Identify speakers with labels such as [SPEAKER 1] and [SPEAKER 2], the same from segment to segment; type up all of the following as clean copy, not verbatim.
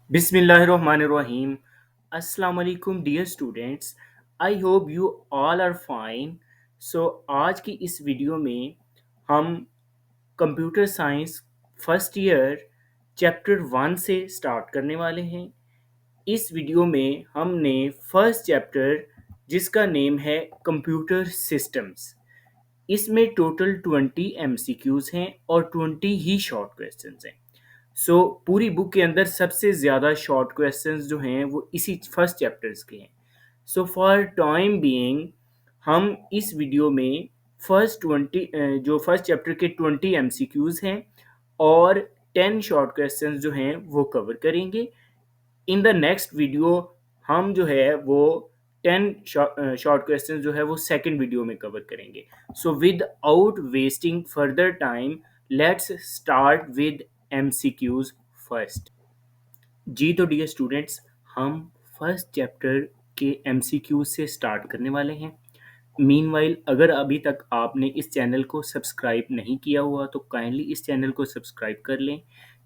[SPEAKER 1] Bismillahirrahmanirrahim. Assalamu alaikum dear students. I hope you all are fine. So आज की इस video में हम computer science first year chapter 1 से स्टार्ट करने वाले हैं। इस वीडियो में हमने फर्स्ट चैप्टर जिसका नेम है कंप्यूटर सिस्टम्स, इसमें टोटल 20 एमसीक्यूज हैं और 20 ही शॉर्ट क्वेश्चंस हैं। पूरी बुक के अंदर सबसे ज़्यादा शॉर्ट क्वेश्चंस जो हैं वो इसी फर्स्ट चैप्टर्स के हैं। फॉर टाइम बीइंग हम इस वीडियो में जो फर्स्ट चैप्टर के 20 एमसीक्यूज हैं और 10 शॉर्ट क्वेश्चंस जो हैं वो कवर करेंगे। इन द नेक्स्ट वीडियो हम जो है वो 10 शॉर्ट क्वेश्चन जो है वो सेकंड वीडियो में कवर करेंगे। Without wasting further time, let's start with MCQs first. जी तो डियर स्टूडेंट्स, हम फर्स्ट चैप्टर के एमसीक्यूज से स्टार्ट करने वाले हैं। मीनवाइल अगर अभी तक आपने इस चैनल को सब्सक्राइब नहीं किया हुआ तो काइंडली इस चैनल को सब्सक्राइब कर लें,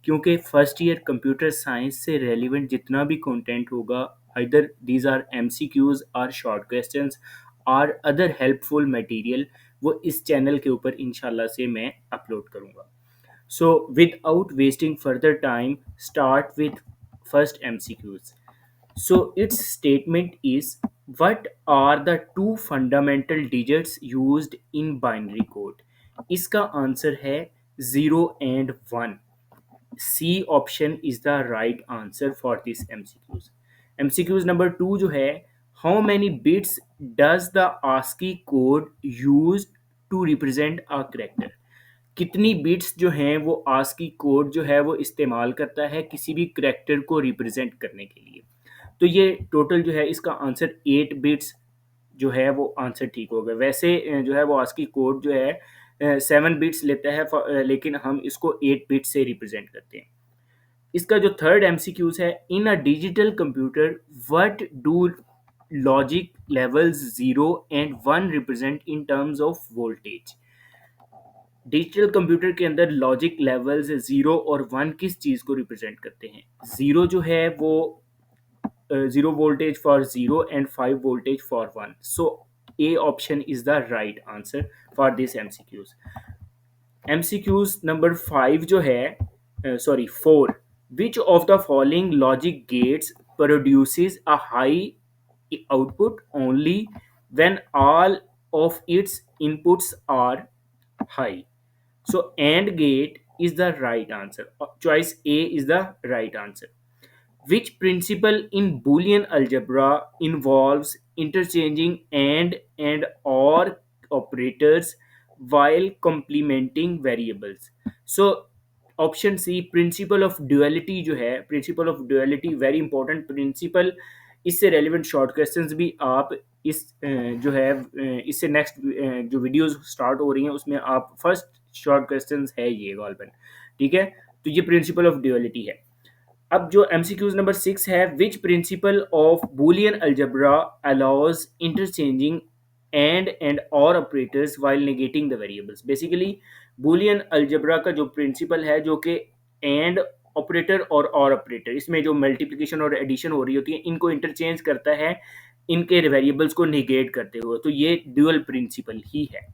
[SPEAKER 1] क्योंकि फर्स्ट ईयर कंप्यूटर साइंस से रेलिवेंट जितना भी कंटेंट होगा, आइदर दीज आर एमसीक्यूज और शॉर्ट क्वेश्चंस और अदर हेल्पफुल मटेरियल, वो इस चैनल के ऊपर इंशाल्लाह से मैं अपलोड करूँगा। Without wasting further time, start with first MCQs. Its statement is, what are the two fundamental digits used in binary code? इसका आंसर है 0 and 1. C option is the right answer for this MCQs. MCQs number 2 जो है, how many bits does the ASCII code use to represent a character? कितनी bits जो हैं वो ASCII code जो है वो इस्तेमाल करता है किसी भी करैक्टर को रिप्रेजेंट करने के लिए। तो ये टोटल जो है इसका आंसर 8 बिट्स जो है वो आंसर ठीक होगा। वैसे जो है वो आस्की कोड जो है 7 बिट्स लेता है, लेकिन हम इसको 8 बिट से रिप्रेजेंट करते हैं। इसका जो थर्ड एमसीक्यूज है, in a digital computer what do logic levels 0 and 1 represent in terms of voltage? Digital computer के अंदर लॉजिक लेवल्स 0 और 1 किस चीज़ को रिप्रेजेंट करते हैं? 0 जो है वो 0 voltage for 0 and 5 voltage for 1। A option is the right answer for this MCQs. MCQs number 5 जो है, sorry 4, which of the following logic gates produces a high output only when all of its inputs are high? AND gate is the right answer. Choice A is the right answer. Which principle in Boolean algebra involves interchanging and or operators while complementing variables? Option C, principle of duality जो है, principle of duality very important principle. इससे relevant short questions भी आप इस जो है इससे next जो वीडियोस स्टार्ट हो रही हैं उसमें आप फर्स्ट शॉर्ट क्वेश्चंस है ये गॉल्बन, ठीक है। तो ये प्रिंसिपल ऑफ ड्युअलिटी है। अब जो एमसीक्यूज नंबर 6 है, which principle of Boolean algebra allows interchanging and or operators while negating the variables? Basically Boolean algebra का जो प्रिंसिपल है जो कि एंड ऑपरेटर और ऑपरेटर, इसमें जो मल्टीप्लिकेशन और एडिशन हो रही होती है इनको इंटरचेंज करता है इनके वेरिएबल्स को निगेट करते हुए, तो ये ड्यूअल प्रिंसिपल ही है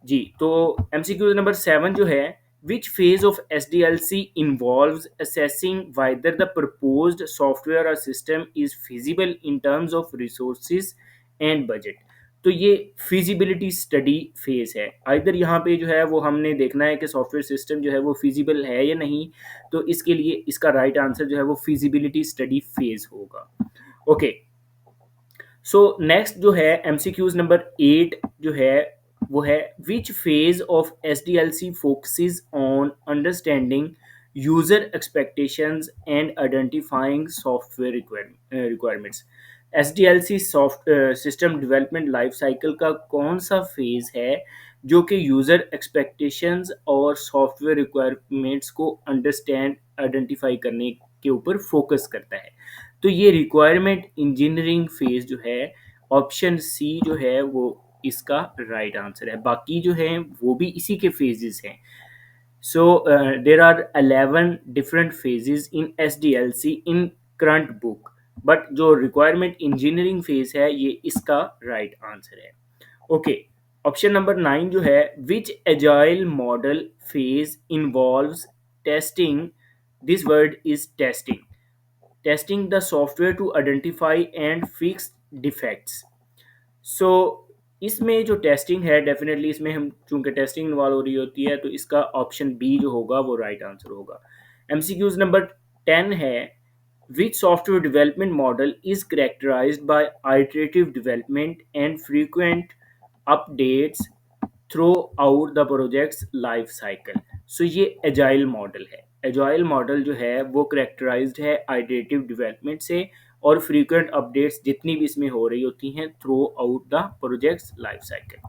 [SPEAKER 1] जी। तो एमसीक्यू नंबर 7 जो है, which phase of SDLC involves assessing whether the proposed software or system is feasible in terms of resources and budget? तो ये फिजिबिलिटी स्टडी फेज है। आइदर यहाँ पे जो है वो हमने देखना है कि सॉफ्टवेयर सिस्टम जो है वो फिजिबल है या नहीं, तो इसके लिए इसका राइट आंसर जो है वो फिजिबिलिटी स्टडी फेज होगा। ओके, नेक्स्ट जो है एमसीक्यूज नंबर 8 जो है वो है, which phase of SDLC focuses on understanding user expectations and identifying software requirements? SDLC soft system development life cycle का कौन सा फेज है जो कि यूजर एक्सपेक्टेशंस और सॉफ्टवेयर रिक्वायरमेंट्स को अंडरस्टैंड आइडेंटिफाई करने के ऊपर फोकस करता है? तो ये रिक्वायरमेंट इंजीनियरिंग फेज जो है, ऑप्शन सी जो है वो इसका राइट आंसर है। बाकी जो है वो भी इसी के फेजेस हैं। So there are 11 different phases in SDLC in current book, but जो रिक्वायरमेंट इंजीनियरिंग फेज है ये इसका राइट आंसर है. ओके, ऑप्शन नंबर 9 जो है, which agile model phase involves testing. This word is testing the software to identify and fix defects. So इसमें जो testing है, डेफिनेटली इसमें हम चूंकि टेस्टिंग इन्वॉल्व हो रही होती है, तो इसका ऑप्शन बी जो होगा वो राइट आंसर होगा. एमसीक्यूज नंबर 10 है, which software development model is characterized by iterative development and frequent updates throughout the project's life cycle. So ये एजाइल मॉडल है. एजाइल मॉडल जो है वो करेक्टराइज्ड है आइटरेटिव डेवलपमेंट से और फ्रीक्वेंट अपडेट्स जितनी भी इसमें हो रही होती हैं throughout the project's life cycle.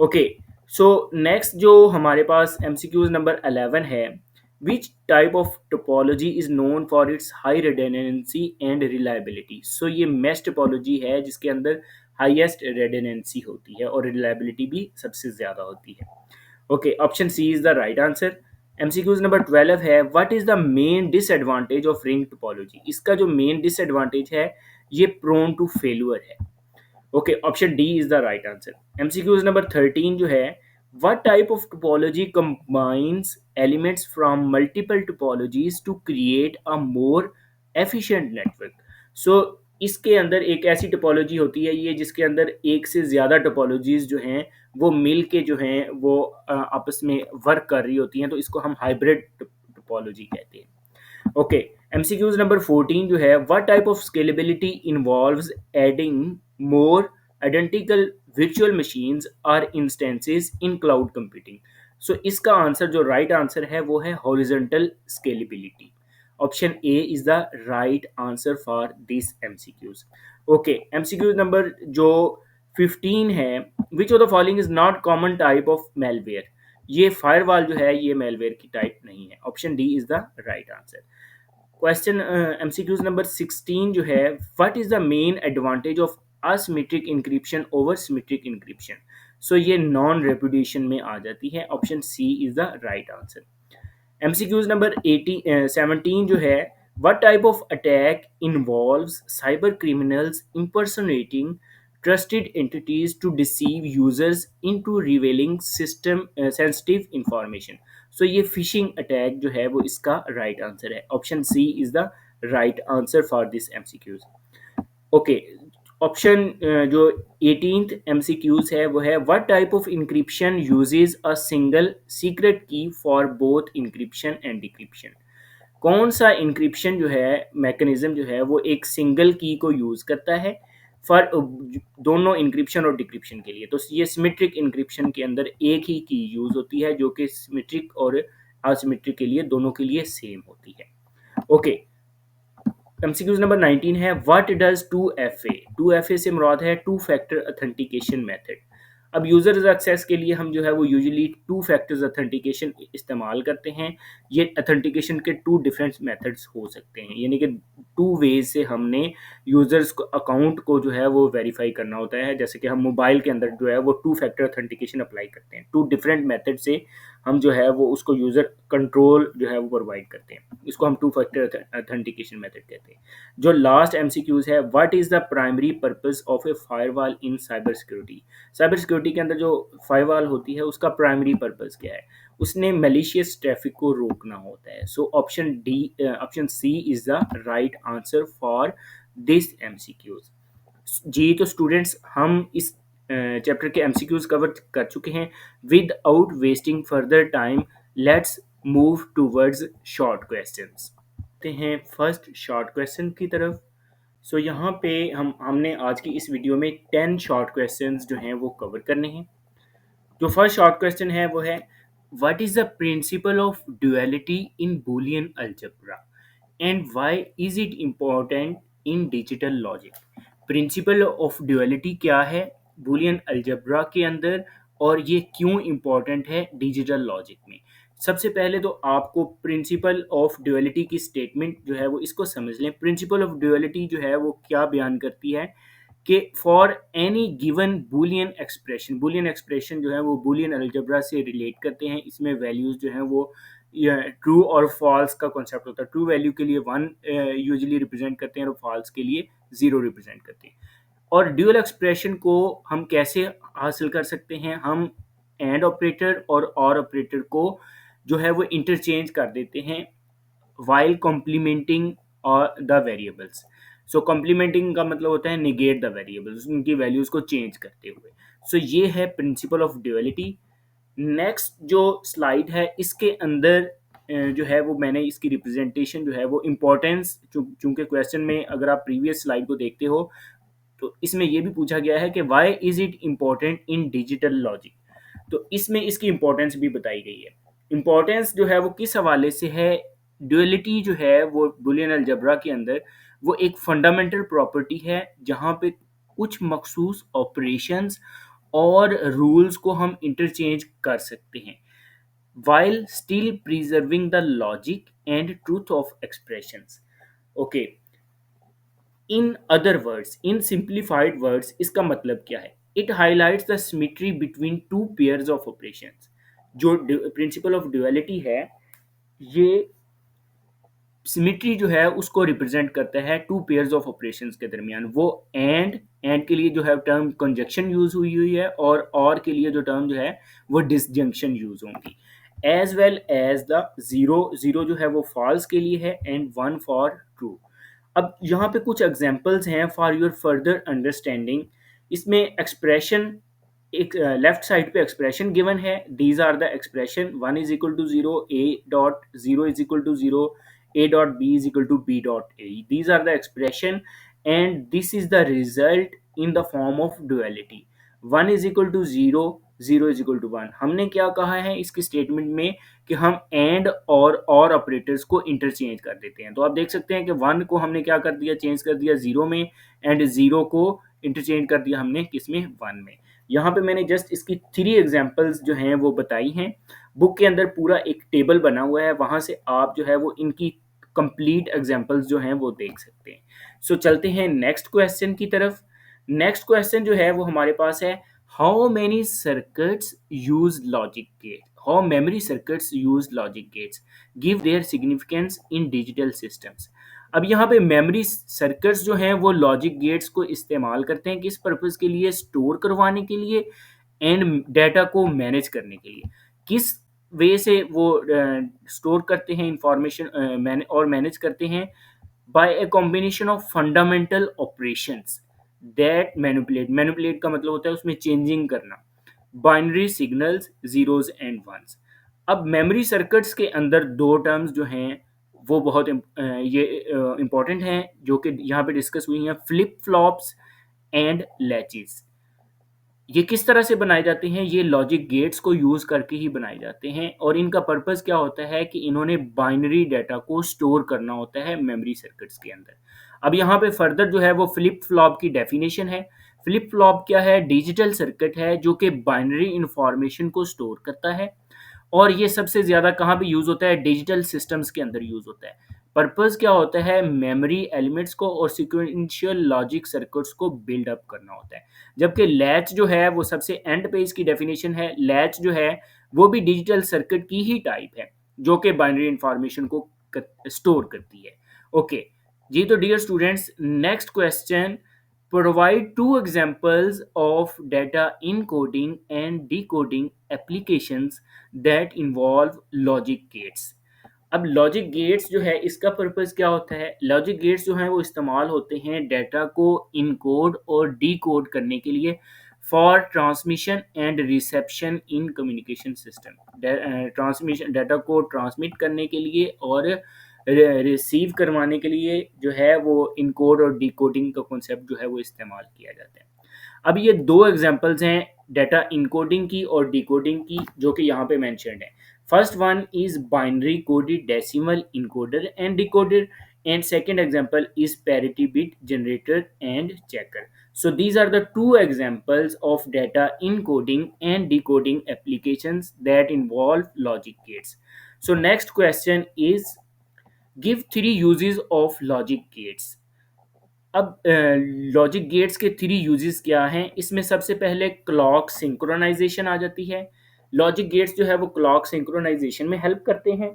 [SPEAKER 1] Okay, so next जो हमारे पास एमसीक्यूज नंबर 11 है, which type of topology is known for its high redundancy and reliability. So ये मेश टोपोलॉजी है जिसके अंदर हाईएस्ट रिडंडेंसी होती है और रिलायबिलिटी भी सबसे ज़्यादा होती है. Okay, option C is the right answer. MCQs number 12 है, what is the main disadvantage of ring topology. इसका जो मेन डिसएडवांटेज है ये प्रोन टू फेल्यूर है. Okay, option D is the right answer. MCQs number 13 जो है, what type of topology combines elements from multiple topologies to create a more efficient network. So इसके अंदर एक ऐसी टोपोलॉजी होती है ये जिसके अंदर एक से ज़्यादा टोपोलॉजीज जो हैं वो मिल के जो हैं वो आपस में वर्क कर रही होती हैं, तो इसको हम हाइब्रिड टोपोलॉजी कहते हैं. ओके, एमसीक्यूज नंबर 14 जो है, what type of scalability involves adding more identical virtual machines are instances in cloud computing. So इसका आंसर जो राइट आंसर है वो है horizontal scalability. Option A is the right answer for this MCQs. Okay, MCQs number जो 15 है, which of the following is not common type of malware. ये firewall जो है ये मेलवेयर की टाइप नहीं है. Option D is the right answer. Question MCQs number 16 जो है, what is the main advantage of asymmetric encryption over symmetric encryption. So ये नॉन रेपुडिएशन में आ जाती है. Option C is the right answer. MCQs number 17 जो है, what type of attack involves cyber criminals impersonating trusted entities to deceive users into revealing system sensitive information. So ये phishing attack जो है वो इसका राइट आंसर है. Option C is the right answer for this MCQs. Okay, option जो 18th MCQs है वो है, what type of encryption uses a single secret key for both encryption and decryption. कौन सा इंक्रिप्शन जो है मैकेनिज्म जो है वो एक सिंगल की को यूज़ करता है फॉर दोनों इंक्रिप्शन और डिक्रिप्शन के लिए. तो ये सिमेट्रिक इंक्रिप्शन के अंदर एक ही की यूज़ होती है जो कि सिमेट्रिक और असिमेट्रिक के लिए दोनों के लिए सेम होती है. ओके, एमसीक्यूज नंबर 19 है, व्हाट डज 2FA. 2FA से मुराद है टू फैक्टर ऑथेंटिकेशन मेथड. अब यूजर्स एक्सेस के लिए हम जो है वो यूजुअली टू फैक्टर्स ऑथेंटिकेशन इस्तेमाल करते हैं. ये ऑथेंटिकेशन के टू डिफरेंट मेथड्स हो सकते हैं, यानी कि टू वेज से हमने यूजर्स को अकाउंट को जो है वो वेरीफाई करना होता है. जैसे कि हम मोबाइल के अंदर जो है वो टू फैक्टर ऑथेंटिकेशन अप्लाई करते हैं. टू डिफरेंट मेथड से हम जो है वो उसको यूज़र कंट्रोल जो है वो प्रोवाइड करते हैं. इसको हम टू फैक्टर ऑथेंटिकेशन मेथड कहते हैं. जो लास्ट एमसीक्यूज है, what is the primary purpose of A firewall in cyber security. Cyber security के अंदर जो फायरवॉल होती है उसका प्राइमरी पर्पस क्या है. उसने मैलिशियस ट्रैफिक को रोकना होता है. So option C is the right answer for this MCQs. जी, तो स्टूडेंट्स हम इस चैप्टर के एमसीक्यूज कवर कर चुके हैं. Without wasting further time let's move towards short questions. हैं फर्स्ट शॉर्ट क्वेश्चन की तरफ. सो यहाँ पे हमने आज की इस वीडियो में 10 शॉर्ट क्वेश्चंस जो हैं वो कवर करने हैं. जो फर्स्ट शॉर्ट क्वेश्चन है वो है, what is the principal of duality in Boolean algebra and why is it important in digital logic. Principal of duality क्या है बूलियन अलजेब्रा के अंदर और ये क्यों इम्पोर्टेंट है डिजिटल लॉजिक में. सबसे पहले तो आपको प्रिंसिपल ऑफ ड्यूअलिटी की स्टेटमेंट जो है वो इसको समझ लें. प्रिंसिपल ऑफ ड्यूअलिटी जो है वो क्या बयान करती है कि for any given Boolean expression जो है वो बूलियन अलजेब्रा से रिलेट करते हैं। इसमें वैल्यूज जो हैं वो ट्रू और फॉल्स का कॉन्सेप्ट होता है। ट्रू वैल्यू के लिए वन यूजुअली रिप्रेजेंट करते हैं और फॉल्स के लिए जीरो रिप्रेजेंट करते हैं। और ड्यूअल एक्सप्रेशन को हम कैसे हासिल कर सकते हैं? हम एंड ऑपरेटर और ऑपरेटर को जो है वो इंटरचेंज कर देते हैं while complementing the variables। So complementing का मतलब होता है निगेट द वेरिएबल्स, उनकी वैल्यूज को चेंज करते हुए। सो ये है प्रिंसिपल ऑफ ड्यूअलिटी। नेक्स्ट जो स्लाइड है इसके अंदर जो है वो मैंने इसकी रिप्रेजेंटेशन जो है वो इम्पोर्टेंस, चूंकि क्वेश्चन में अगर आप प्रीवियस स्लाइड को देखते हो तो इसमें ये भी पूछा गया है कि why is it important in digital logic. तो इसमें इसकी इम्पोर्टेंस भी बताई गई है। इम्पोर्टेंस जो है वो किस हवाले से है? ड्यूअलिटी जो है वो बुलियन अलजबरा के अंदर वो एक फंडामेंटल प्रॉपर्टी है जहाँ पे कुछ मखसूस ऑपरेशंस और रूल्स को हम इंटरचेंज कर सकते हैं while still preserving the logic and truth of expressions। okay, in other words, in simplified words, इसका मतलब क्या है? It highlights the symmetry between two pairs of operations. जो प्रिंसिपल ऑफ ड्युअलिटी है ये सिमिट्री जो है उसको रिप्रेजेंट करता है टू पेयर्स ऑफ ऑपरेशंस के दरमियान। वो एंड के लिए जो है टर्म कंजक्शन यूज हुई हुई है और के लिए जो टर्म जो है वो डिसजंक्शन यूज होंगी। As well as the zero, zero जो है वो फॉल्स के लिए है एंड वन फॉर ट्रू। अब यहाँ पे कुछ एग्जांपल्स हैं फॉर योर फर्दर अंडरस्टैंडिंग। इसमें एक्सप्रेशन, एक लेफ्ट साइड पे एक्सप्रेशन गिवन है। These are the expression, one is equal to zero, A dot zero is equal to zero, a dot b is equal to b dot a। These are the expression and this is the result in the form of duality। 1 is equal to 0, 0 is equal to 1। हमने क्या कहा है इसकी statement में कि हम and or operators को interchange कर देते हैं। तो आप देख सकते हैं कि 1 को हमने क्या कर दिया, चेंज कर दिया 0 में, एंड 0 को इंटरचेंज कर दिया हमने किसमें, 1 में। यहाँ पे मैंने जस्ट इसकी 3 एग्जांपल्स जो हैं वो बताई हैं। बुक के अंदर पूरा एक टेबल बना हुआ है, वहाँ से आप जो है वो इनकी कंप्लीट एग्जांपल्स जो हैं वो देख सकते हैं। सो चलते हैं नेक्स्ट क्वेश्चन की तरफ। नेक्स्ट क्वेश्चन जो है वो हमारे पास है, how many circuits use logic gate, how memory circuits use logic gates, give their significance in digital systems. अब यहाँ पे मेमोरी सर्किट्स जो हैं वो लॉजिक गेट्स को इस्तेमाल करते हैं किस पर्पज़ के लिए? स्टोर करवाने के लिए एंड डाटा को मैनेज करने के लिए। किस वे से वो स्टोर करते हैं इंफॉर्मेशन और मैनेज करते हैं? By a combination of fundamental operations that manipulate का मतलब होता है उसमें चेंजिंग करना, binary signals zeros and ones. अब मेमोरी सर्किट्स के अंदर दो टर्म्स जो हैं वो बहुत ये इंपॉर्टेंट हैं जो कि यहाँ पे डिस्कस हुई हैं, फ्लिप फ्लॉप्स एंड लैचेस। ये किस तरह से बनाए जाते हैं? ये लॉजिक गेट्स को यूज़ करके ही बनाए जाते हैं और इनका पर्पस क्या होता है कि इन्होंने बाइनरी डाटा को स्टोर करना होता है मेमोरी सर्किट्स के अंदर। अब यहाँ पे फर्दर जो है वो फ्लिप फ्लॉप की डेफिनेशन है। फ्लिप फ्लॉप क्या है? डिजिटल सर्किट है जो कि बाइनरी इंफॉर्मेशन को स्टोर करता है और ये सबसे ज़्यादा कहाँ पे यूज़ होता है? डिजिटल सिस्टम्स के अंदर यूज़ होता है। पर्पस क्या होता है? मेमोरी एलिमेंट्स को और सिक्वेंशियल लॉजिक सर्किट्स को बिल्ड अप करना होता है। जबकि लैच जो है वो सबसे एंड पे इसकी डेफिनेशन है। लैच जो है वो भी डिजिटल सर्किट की ही टाइप है जो कि बाइनरी इंफॉर्मेशन को स्टोर करती है। ओके जी, तो dear students, next question, provide two examples of data encoding and decoding applications that involve logic gates। अब लॉजिक गेट्स जो है इसका पर्पस क्या होता है? लॉजिक गेट्स जो हैं वो इस्तेमाल होते हैं डाटा को इनकोड और डीकोड करने के लिए for transmission and reception in communication system. Transmission, data को ट्रांसमिट करने के लिए और रिसीव करवाने के लिए जो है वो इनकोड और डिकोडिंग का कॉन्सेप्ट जो है वो इस्तेमाल किया जाता है। अब ये दो एग्जांपल्स हैं डाटा इनकोडिंग की और डिकोडिंग की जो कि यहाँ पे मेंशन्ड है। First one is binary coded decimal encoder and decoder, and second example is parity bit generator and checker। So these are the two examples of data encoding and decoding applications that involve logic gates। So next question is, give three uses of logic gates। अब logic gates के 3 uses क्या हैं? इसमें सबसे पहले clock synchronisation आ जाती है। Logic gates जो है वो क्लॉक सिंक्रोनाइज़ेशन में हेल्प करते हैं।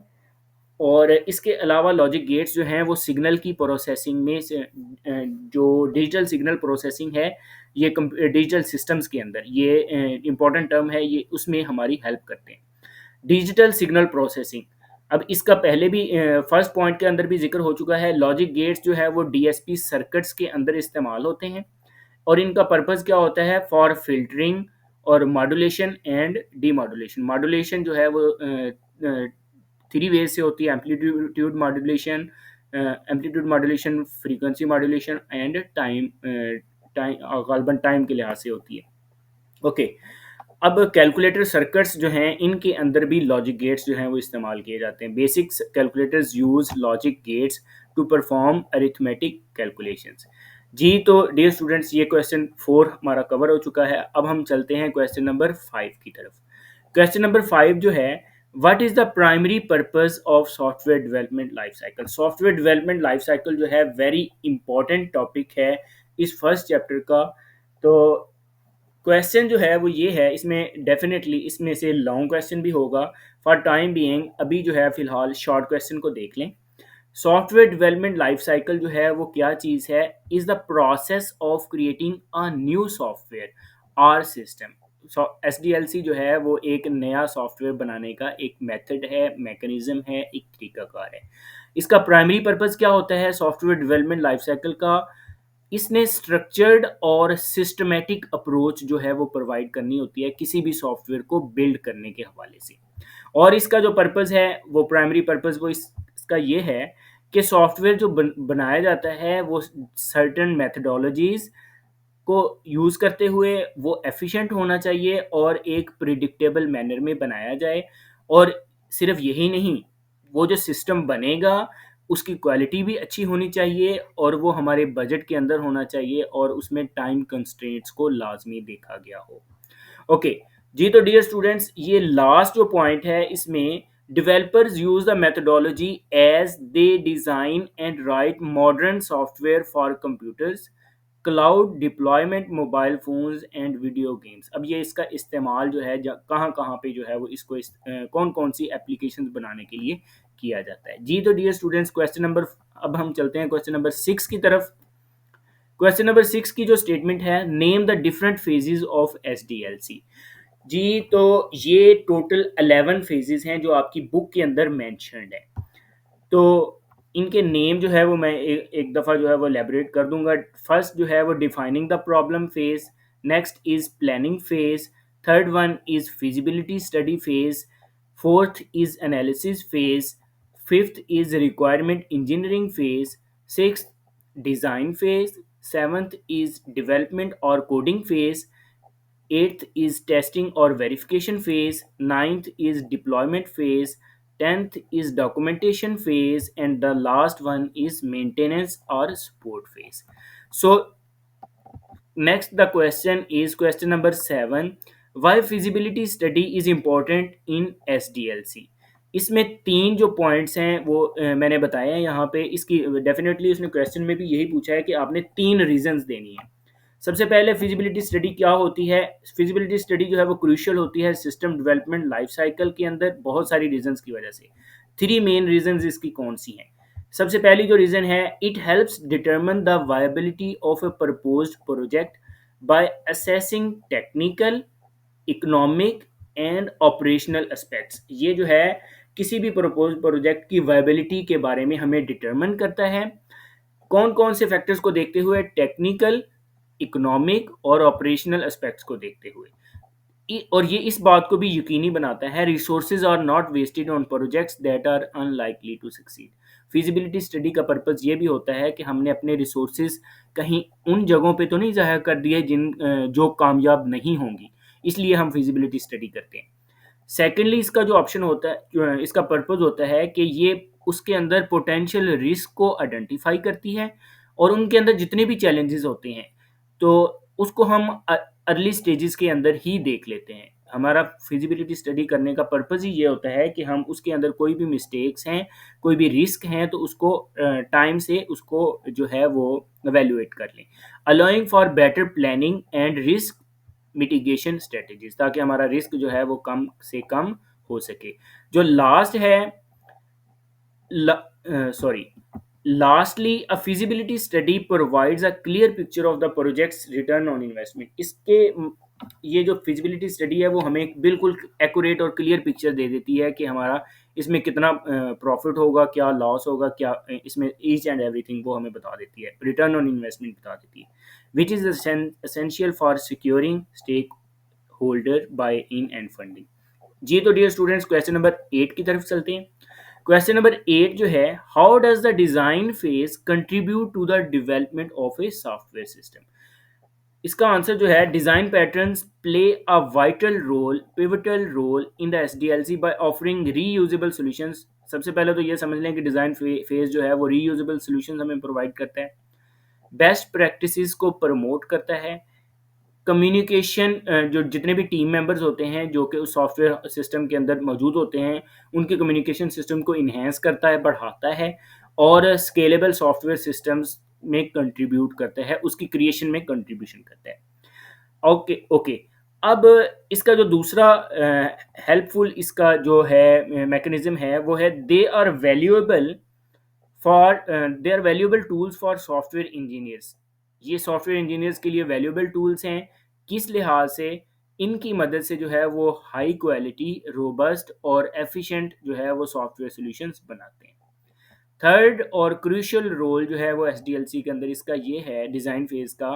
[SPEAKER 1] और इसके अलावा लॉजिक गेट्स जो हैं वो सिग्नल की प्रोसेसिंग में जो डिजिटल सिग्नल प्रोसेसिंग है, ये डिजिटल सिस्टम्स के अंदर ये इम्पोर्टेंट टर्म है, ये उसमें हमारी हेल्प करते हैं। डिजिटल सिग्नल प्रोसेसिंग, अब इसका पहले भी फर्स्ट पॉइंट के अंदर भी जिक्र हो चुका है। लॉजिक गेट्स जो है वो डीएसपी सर्किट्स के अंदर इस्तेमाल होते हैं और इनका पर्पस क्या होता है? फॉर फिल्टरिंग और मॉड्यूलेशन एंड डीमॉड्यूलेशन। मॉड्यूलेशन जो है वो 3 वेज़ से होती है: amplitude modulation, frequency modulation and गालबन टाइम के लिहाज से होती है। ओके, अब कैलकुलेटर सर्किट्स जो हैं इनके अंदर भी लॉजिक गेट्स जो हैं वो इस्तेमाल किए जाते हैं। Basic calculators use logic gates to perform arithmetic calculations. जी, तो डियर स्टूडेंट्स, ये क्वेश्चन 4 हमारा कवर हो चुका है। अब हम चलते हैं क्वेश्चन नंबर 5 की तरफ। क्वेश्चन नंबर 5 जो है, what is the primary purpose of software development life cycle? Software development life cycle जो है वेरी इंपॉर्टेंट टॉपिक है इस फर्स्ट चैप्टर का। तो क्वेश्चन जो है वो ये है, इसमें डेफिनेटली इसमें से लॉन्ग क्वेश्चन भी होगा। फॉर टाइम बीइंग अभी जो है फ़िलहाल शॉर्ट क्वेश्चन को देख लें। सॉफ्टवेयर डेवलपमेंट लाइफ साइकिल जो है वो क्या चीज़ है? Is the process of creating a new software और सिस्टम। एसडीएलसी जो है वो एक नया सॉफ्टवेयर बनाने का एक मेथड है, मैकेनिज्म है, एक तरीकाकार है। इसका प्राइमरी पर्पस क्या होता है सॉफ्टवेयर डेवलपमेंट लाइफ साइकिल का? इसने स्ट्रक्चर्ड और सिस्टमैटिक अप्रोच जो है वो प्रोवाइड करनी होती है किसी भी सॉफ्टवेयर को बिल्ड करने के हवाले से। और इसका जो पर्पस है वो प्राइमरी पर्पस वो इसका ये है कि सॉफ्टवेयर जो बनाया जाता है वो सर्टेन मेथडोलॉजीज को यूज़ करते हुए वो एफिशिएंट होना चाहिए और एक प्रिडिक्टेबल मैनर में बनाया जाए। और सिर्फ यही नहीं, वो जो सिस्टम बनेगा उसकी क्वालिटी भी अच्छी होनी चाहिए और वो हमारे बजट के अंदर होना चाहिए और उसमें टाइम कंस्ट्रेंट्स को लाजमी देखा गया हो। ओके जी, तो डियर स्टूडेंट्स, ये लास्ट जो पॉइंट है इसमें, developers use the methodology as they design and write modern software for computers, cloud deployment, mobile phones and video games. अब ये इसका इस्तेमाल जो है कहाँ-कहाँ पे जो है वो इसको कौन-कौन सी एप्लीकेशंस बनाने के लिए किया जाता है। जी, तो डियर स्टूडेंट्स, अब हम चलते हैं क्वेश्चन नंबर 6 की तरफ। क्वेश्चन नंबर 6 की जो स्टेटमेंट है, name the different phases of SDLC. जी, तो ये टोटल 11 फेजेस हैं जो आपकी बुक के अंदर मेंशन्ड है। तो इनके नेम जो है वो मैं एक दफ़ा जो है वो एलैबोरेट कर दूँगा। फर्स्ट जो है वो defining the problem phase, next is planning phase, third one is feasibility study phase, fourth is analysis phase, fifth is requirement engineering phase, sixth design phase, seventh is development और coding phase, eighth is testing or verification phase, ninth is deployment phase, 10th is documentation phase, and the last one is maintenance or support phase. So next the question is question number 7, why feasibility study is important in SDLC? इसमें 3 जो points हैं वो मैंने बताए हैं यहाँ पे। इसकी डेफिनेटली उसने क्वेश्चन में भी यही पूछा है कि आपने 3 रीजंस देनी है। सबसे पहले फिजिबिलिटी स्टडी क्या होती है? फिजिबिलिटी स्टडी जो है वो क्रूशियल होती है सिस्टम डेवलपमेंट लाइफ साइकिल के अंदर बहुत सारी रीजंस की वजह से। 3 मेन रीजंस इसकी कौन सी हैं? सबसे पहली जो रीज़न है, it helps determine the viability of a proposed project by assessing technical, economic and operational aspects. ये जो है किसी भी प्रपोज प्रोजेक्ट की वायबिलिटी के बारे में हमें डिटरमिन करता है। कौन-कौन से फैक्टर्स को देखते हुए? टेक्निकल, इकोनॉमिक और ऑपरेशनल एस्पेक्ट्स को देखते हुए। और ये इस बात को भी यकीनी बनाता है, resources are not wasted on projects that are unlikely to succeed. Feasibility study का पर्पस ये भी होता है कि हमने अपने रिसोर्सेज कहीं उन जगहों पे तो नहीं ज़ाया कर दिए जो कामयाब नहीं होंगी, इसलिए हम फिजिबिलिटी स्टडी करते हैं। सेकेंडली, इसका जो ऑप्शन होता है, इसका पर्पस होता है कि ये उसके अंदर पोटेंशियल रिस्क को आइडेंटिफाई करती है और उनके अंदर जितने भी चैलेंजेस होते हैं तो उसको हम अर्ली स्टेजेस के अंदर ही देख लेते हैं। हमारा फिजिबिलिटी स्टडी करने का पर्पज़ ही ये होता है कि हम उसके अंदर कोई भी मिस्टेक्स हैं, कोई भी रिस्क हैं, तो उसको टाइम से उसको जो है वो इवैल्यूएट कर लें। Allowing for better planning and risk mitigation strategies, ताकि हमारा रिस्क जो है वो कम से कम हो सके। जो लास्ट है sorry, lastly, a feasibility study provides a clear picture of the project's return on investment. ये जो फिजिबिलिटी स्टडी है वो हमें बिल्कुल एक्यूरेट और क्लियर पिक्चर दे देती है कि हमारा इसमें कितना प्रॉफिट होगा, क्या लॉस होगा, क्या इसमें ईच एंड एवरीथिंग वो हमें बता देती है, रिटर्न ऑन इन्वेस्टमेंट बता देती है, which is essential for securing stakeholder buy in and funding. जी तो डियर स्टूडेंट्स, क्वेश्चन नंबर 8 की तरफ चलते हैं। क्वेश्चन नंबर 8 जो है, how does the design phase contribute to the development of a software system. इसका आंसर जो है, design patterns play a vital role, pivotal role in the SDLC by offering reusable solutions. सबसे पहले तो ये समझ लें कि डिजाइन फेज जो है वो रीयूजेबल सॉल्यूशंस हमें प्रोवाइड करता है, बेस्ट प्रैक्टिसेस को प्रमोट करता है, कम्युनिकेशन जो जितने भी टीम मेंबर्स होते हैं जो कि उस सॉफ्टवेयर सिस्टम के अंदर मौजूद होते हैं, उनके कम्युनिकेशन सिस्टम को इन्हेंस करता है, बढ़ाता है, और स्केलेबल सॉफ्टवेयर सिस्टम्स में कंट्रीब्यूट करता है, उसकी क्रिएशन में कंट्रीब्यूशन करता है। Okay okay. अब इसका जो दूसरा हेल्पफुल इसका जो है मैकेनिज्म है वो है, they are valuable tools for software engineers. ये सॉफ्टवेयर इंजीनियर्स के लिए वैल्यूएबल टूल्स हैं। किस लिहाज से? इनकी मदद से जो है वो हाई क्वालिटी, रोबस्ट और एफिशिएंट जो है वो सॉफ्टवेयर सॉल्यूशंस बनाते हैं। थर्ड और क्रूशियल रोल जो है वो एसडीएलसी के अंदर इसका ये है, डिज़ाइन फेज़ का,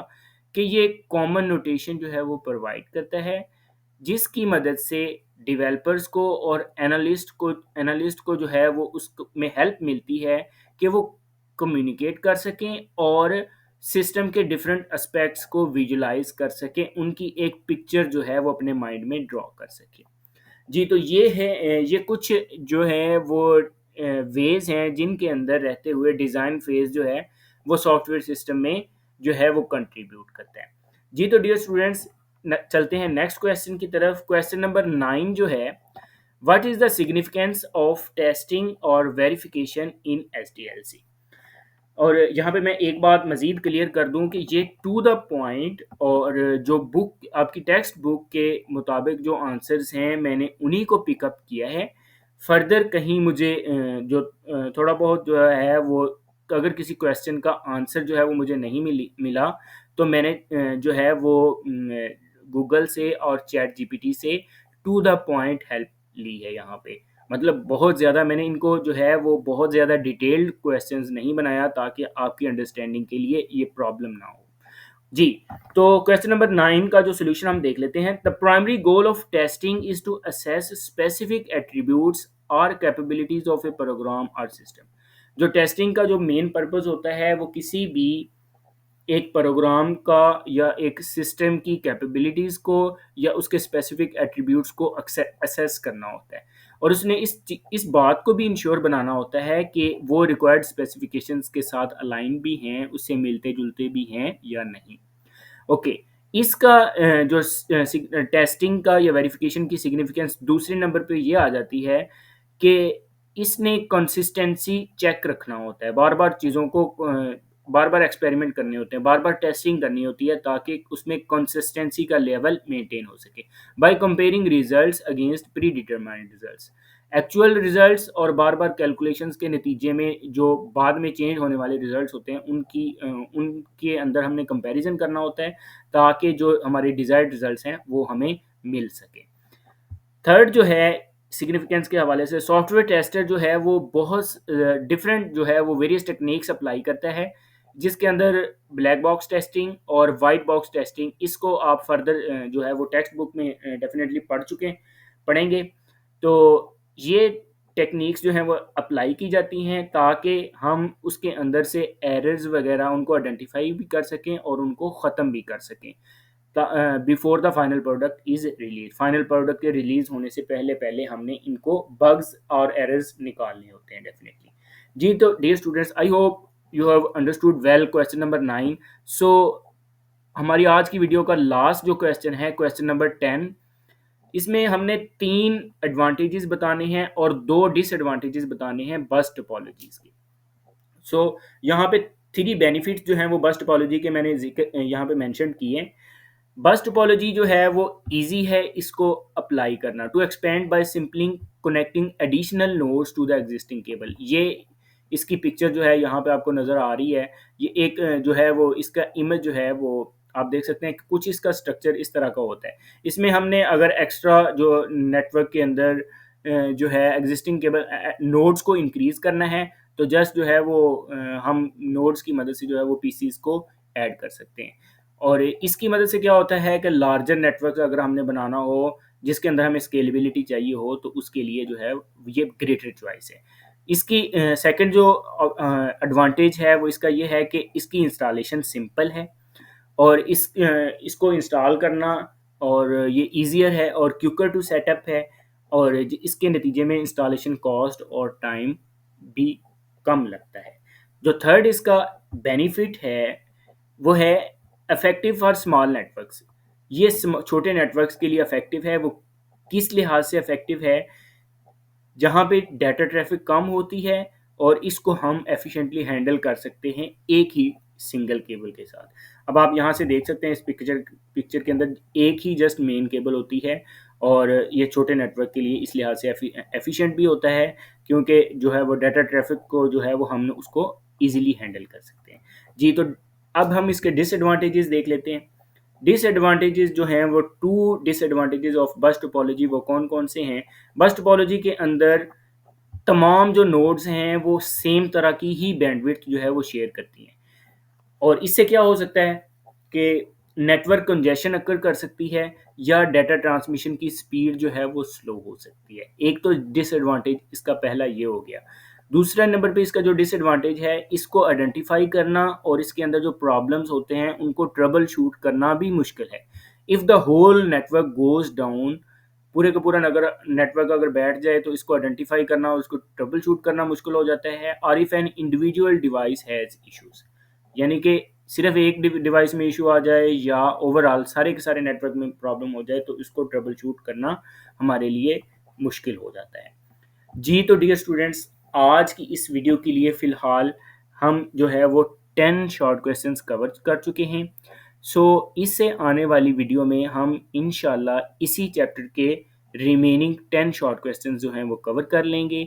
[SPEAKER 1] कि ये कॉमन नोटेशन जो है वो प्रोवाइड करता है, जिसकी मदद से डेवलपर्स को और एनालिस्ट को जो है वो उसमें हेल्प मिलती है कि वो कम्युनिकेट कर सकें और सिस्टम के डिफरेंट एस्पेक्ट्स को विजुलाइज कर सकें, उनकी एक पिक्चर जो है वो अपने माइंड में ड्रॉ कर सकें। जी, तो ये है ये कुछ जो है वो वेज़ हैं जिनके अंदर रहते हुए डिज़ाइन फ़ेज़ जो है वो सॉफ्टवेयर सिस्टम में जो है वो कंट्रीब्यूट करता है। जी, तो डियर स्टूडेंट्स, चलते हैं नेक्स्ट क्वेश्चन की तरफ। क्वेश्चन नंबर 9 जो है, what is the significance of testing और वेरिफिकेशन इन एसडीएलसी। और यहाँ पे मैं एक बात मज़ीद क्लियर कर दूँ कि ये टू द पॉइंट, और जो बुक आपकी टेक्स्ट बुक के मुताबिक जो आंसर्स हैं मैंने उन्हीं को पिकअप किया है। फर्दर कहीं मुझे थोड़ा बहुत जो है वो, अगर किसी क्वेश्चन का आंसर जो है वो मुझे नहीं मिला, तो मैंने जो है वो गूगल से और चैट जीपीटी से टू द पॉइंट हेल्प ली है यहाँ पे। मतलब बहुत ज़्यादा मैंने इनको जो है वो बहुत ज़्यादा डिटेल्ड क्वेश्चंस नहीं बनाया, ताकि आपकी अंडरस्टैंडिंग के लिए ये प्रॉब्लम ना हो। जी, तो क्वेश्चन नंबर 9 का जो सॉल्यूशन हम देख लेते हैं। The primary goal of testing is to assess specific attributes और कैपेबिलिटीज ऑफ ए प्रोग्राम और सिस्टम। जो टेस्टिंग का जो मेन पर्पस होता है वो किसी भी एक प्रोग्राम का या एक सिस्टम की कैपेबिलिटीज़ को या उसके स्पेसिफिक एट्रीब्यूट्स को असेस करना होता है, और उसने इस बात को भी इंश्योर बनाना होता है कि वो रिक्वायर्ड स्पेसिफिकेशंस के साथ अलाइन भी हैं, उससे मिलते जुलते भी हैं या नहीं। ओके, इसका जो टेस्टिंग का या वेरिफिकेशन की सिग्निफिकेंस दूसरे नंबर पे ये आ जाती है कि इसने कंसिस्टेंसी चेक रखना होता है, बार बार चीज़ों को बार बार एक्सपेरिमेंट करने होते हैं, बार बार टेस्टिंग करनी होती है, ताकि उसमें कंसिस्टेंसी का लेवल मेंटेन हो सके, by comparing results against pre determined results. Actual results और बार बार कैलकुलेशंस के नतीजे में जो बाद में चेंज होने वाले रिजल्ट्स होते हैं उनके अंदर हमने कंपैरिजन करना होता है, ताकि जो हमारे डिज़ायर्ड रिजल्ट्स हैं वो हमें मिल सके। थर्ड जो है सिग्निफिकेंस के हवाले से, सॉफ्टवेयर टेस्टर जो है वो बहुत डिफरेंट जो है वो वेरियस टेक्निक्स अप्लाई करता है, जिसके अंदर ब्लैक बॉक्स टेस्टिंग और वाइट बॉक्स टेस्टिंग, इसको आप फर्दर जो है वो टेक्स्ट बुक में डेफिनेटली पढ़ेंगे। तो ये टेक्निक्स जो हैं वो अप्लाई की जाती हैं ताकि हम उसके अंदर से एरर्स वगैरह उनको आइडेंटिफाई भी कर सकें और उनको ख़त्म भी कर सकें before the final product is release. Final product के रिलीज होने से पहले पहले हमने इनको बग्स और एरर्स निकालने होते हैं डेफिनेटली। जी, तो dear students, I hope you have understood well question number 9। So हमारी आज की वीडियो का लास्ट जो क्वेश्चन है, क्वेश्चन नंबर 10, इसमें हमने 3 एडवांटेजेस बताने हैं और 2 डिसएडवांटेजेस बताने हैं बस टोपोलॉजीज़ के। सो यहाँ पे 3 बेनिफिट्स जो हैं वो बस टोपोलॉजी के मैंने यहाँ पे मेंशन किए हैं। बस टोपोलॉजी जो है वो ईज़ी है इसको अप्लाई करना। To expand by simply connecting additional nodes to the existing cable. ये इसकी पिक्चर जो है यहाँ पे आपको नज़र आ रही है। ये एक जो है वो इसका इमेज जो है वो आप देख सकते हैं कि कुछ इसका स्ट्रक्चर इस तरह का होता है। इसमें हमने अगर एक्स्ट्रा जो नेटवर्क के अंदर जो है एग्जिस्टिंग केबल नोड्स को इंक्रीज़ करना है, तो जस्ट जो है वो हम नोड्स की मदद से जो है वो पीसीज़ को ऐड कर सकते हैं। और इसकी मदद से क्या होता है कि लार्जर नेटवर्क अगर हमने बनाना हो, जिसके अंदर हमें स्केलेबिलिटी चाहिए हो, तो उसके लिए जो है ये ग्रेटर चॉइस है। इसकी सेकंड जो एडवांटेज है वो इसका ये है कि इसकी इंस्टॉलेशन सिंपल है और इसको इंस्टॉल करना और ये ईज़ियर है और क्विकर टू सेटअप है और इसके नतीजे में इंस्टॉलेशन कॉस्ट और टाइम भी कम लगता है। जो थर्ड इसका बेनिफिट है वो है इफ़ेक्टिव फॉर स्मॉल नेटवर्क्स। ये छोटे नेटवर्क्स के लिए इफ़ेक्टिव है। वो किस लिहाज से इफ़ेक्टिव है, जहाँ पे डाटा ट्रैफ़िक कम होती है और इसको हम एफ़िशिएंटली हैंडल कर सकते हैं एक ही सिंगल केबल के साथ। अब आप यहाँ से देख सकते हैं इस पिक्चर के अंदर एक ही जस्ट मेन केबल होती है और ये छोटे नेटवर्क के लिए इस लिहाज से एफ़िशिएंट भी होता है क्योंकि जो है वो डाटा ट्रैफ़िक को जो है वो हम उसको ईज़िली हैंडल कर सकते हैं। जी, तो अब हम इसके डिसएडवांटेजेस देख लेते हैं। डिसएडवांटेजेस जो हैं वो 2 डिसएडवांटेजेस ऑफ बस टोपोलॉजी वो कौन-कौन से हैं? बस टोपोलॉजी के अंदर तमाम जो नोड्स हैं वो सेम तरह की ही बैंडविड्थ जो है वो शेयर करती हैं और इससे क्या हो सकता है कि नेटवर्क कंजेशन अकर कर सकती है या डाटा ट्रांसमिशन की स्पीड जो है वो स्लो हो सकती है। एक तो डिसएडवांटेज इसका पहला ये हो गया। दूसरा नंबर पे इसका जो डिसएडवांटेज है इसको आइडेंटिफाई करना और इसके अंदर जो प्रॉब्लम्स होते हैं उनको ट्रबल शूट करना भी मुश्किल है। If the whole network goes down, पूरे का पूरा नगर नेटवर्क अगर बैठ जाए तो इसको आइडेंटिफाई करना और उसको ट्रबल शूट करना मुश्किल हो जाता है। और if an individual device has issues, यानी कि सिर्फ एक डिवाइस में इशू आ जाए या ओवरऑल सारे के सारे नेटवर्क में प्रॉब्लम हो जाए तो इसको ट्रबल शूट करना हमारे लिए मुश्किल हो जाता है। जी, तो डियर स्टूडेंट्स, आज की इस वीडियो के लिए फ़िलहाल हम जो है वो 10 शॉर्ट क्वेश्चंस कवर कर चुके हैं। सो इससे आने वाली वीडियो में हम इंशाल्लाह इसी चैप्टर के रिमेनिंग 10 शॉर्ट क्वेश्चंस जो हैं वो कवर कर लेंगे।